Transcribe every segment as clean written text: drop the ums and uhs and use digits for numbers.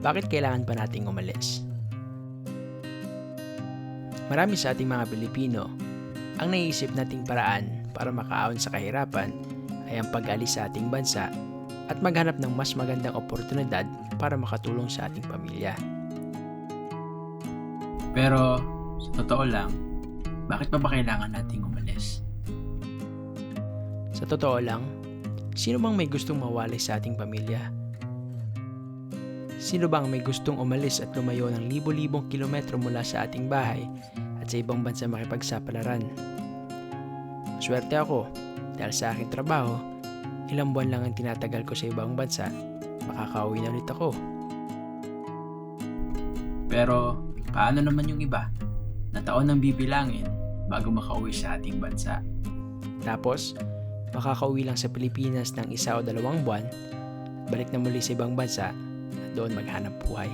bakit kailangan pa nating umalis? Marami sa ating mga Pilipino, ang naiisip nating paraan para makaahon sa kahirapan ay ang pag-alis sa ating bansa at maghanap ng mas magandang oportunidad para makatulong sa ating pamilya. Pero, sa totoo lang, bakit pa ba kailangan nating umalis? Sa totoo lang, sino bang may gustong mawalay sa ating pamilya? Sino bang may gustong umalis at lumayo ng libo-libong kilometro mula sa ating bahay at sa ibang bansa makipagsapalaran? Swerte ako dahil sa aking trabaho, ilang buwan lang ang tinatagal ko sa ibang bansa, makakauwi na ulit ako. Pero, paano naman yung iba na taon nang bibilangin bago makauwi sa ating bansa? Tapos, makakauwi lang sa Pilipinas ng 1 o 2 buwan, balik na muli sa ibang bansa at doon maghanap buhay.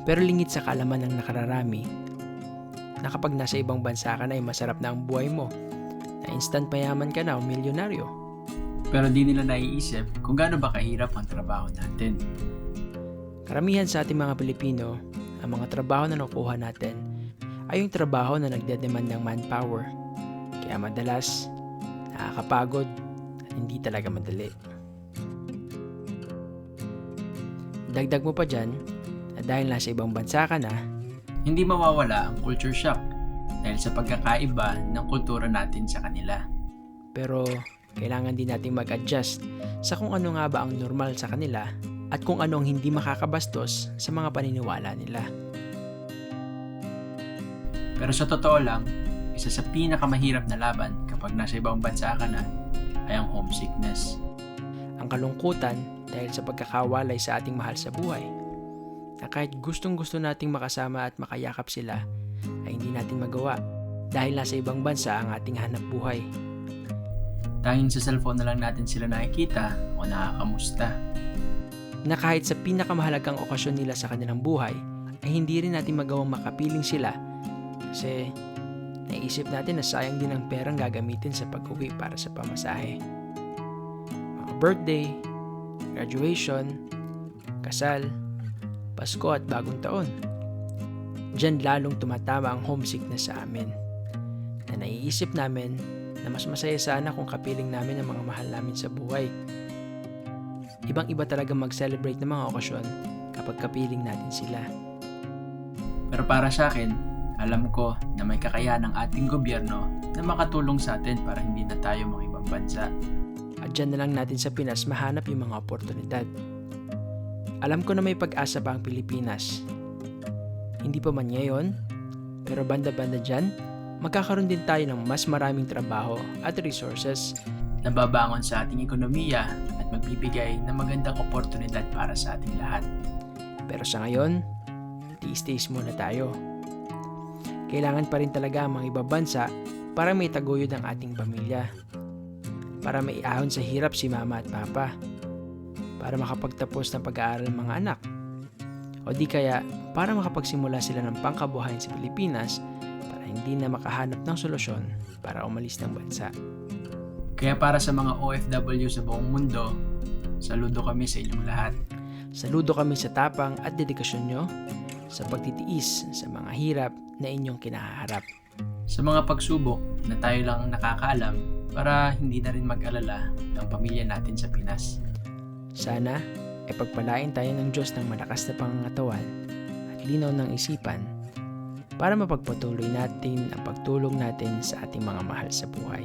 Pero lingid sa kaalaman ng nakararami, na kapag nasa ibang bansa ka na ay masarap na ang buhay mo, na instant payaman ka na o milyonaryo. Pero di nila naiisip kung gaano ba kahirap ang trabaho natin. Karamihan sa ating mga Pilipino, ang mga trabaho na nakukuha natin ay yung trabaho na nagdedemand ng manpower. Kaya madalas, nakakapagod at hindi talaga madali. Dagdag mo pa dyan, na dahil nasa ibang bansa ka na, Hindi mawawala ang culture shock dahil sa pagkakaiba ng kultura natin sa kanila. pero kailangan din nating mag-adjust sa kung ano nga ba ang normal sa kanila at kung ano ang hindi makakabastos sa mga paniniwala nila. Pero sa totoo lang, isa sa pinakamahirap na laban kapag nasa ibang bansa ka na ay ang homesickness. Ang kalungkutan dahil sa pagkakawalay sa ating mahal sa buhay, na kahit gustong-gusto nating makasama at makayakap sila, ay hindi natin magawa dahil nasa ibang bansa ang ating hanap buhay. Tanging sa cellphone na lang natin sila nakikita o nakakamusta. Na kahit sa pinakamahalagang okasyon nila sa kanilang buhay, ay hindi rin natin magawang makapiling sila kasi naisip natin na sayang din ang perang gagamitin sa pag-uwi para sa pamasahe. Mga birthday, graduation, kasal, Pasko at bagong taon. Diyan lalong tumatama ang homesickness sa amin. Na naiisip namin na mas masaya sana kung kapiling namin ang mga mahal namin sa buhay. Ibang-iba talaga mag-celebrate ng mga okasyon kapag kapiling natin sila. Pero para sa akin, alam ko na may kakayahan ng ating gobyerno na makatulong sa atin para hindi na tayo mga ibang bansa. At dyan na lang natin sa Pinas mahanap yung mga oportunidad. Alam ko na may pag-asa pa ang Pilipinas. Hindi pa man ngayon, pero banda-banda dyan, magkakaroon din tayo ng mas maraming trabaho at resources na babangon sa ating ekonomiya at magbibigay ng magandang oportunidad para sa ating lahat. Pero sa ngayon, tiis-tiis muna tayo. Kailangan pa rin talaga ang mga ibang bansa para may taguyod ang ating pamilya. Para maiahon sa hirap si mama at papa. Para makapagtapos ng pag-aaral ng mga anak. O di kaya para makapagsimula sila ng pangkabuhayan sa Pilipinas para hindi na makahanap ng solusyon para umalis ng bansa. Kaya para sa mga OFW sa buong mundo, saludo kami sa inyong lahat. Saludo kami sa tapang at dedikasyon nyo sa pagtitiis sa mga hirap na inyong kinaharap. Sa mga pagsubok na tayo lang ang nakakaalam para hindi na rin mag-alala ang pamilya natin sa Pinas. Sana ay pagpalain tayo ng Diyos ng malakas na pangangatawan at linaw ng isipan para mapagpatuloy natin ang pagtulong natin sa ating mga mahal sa buhay.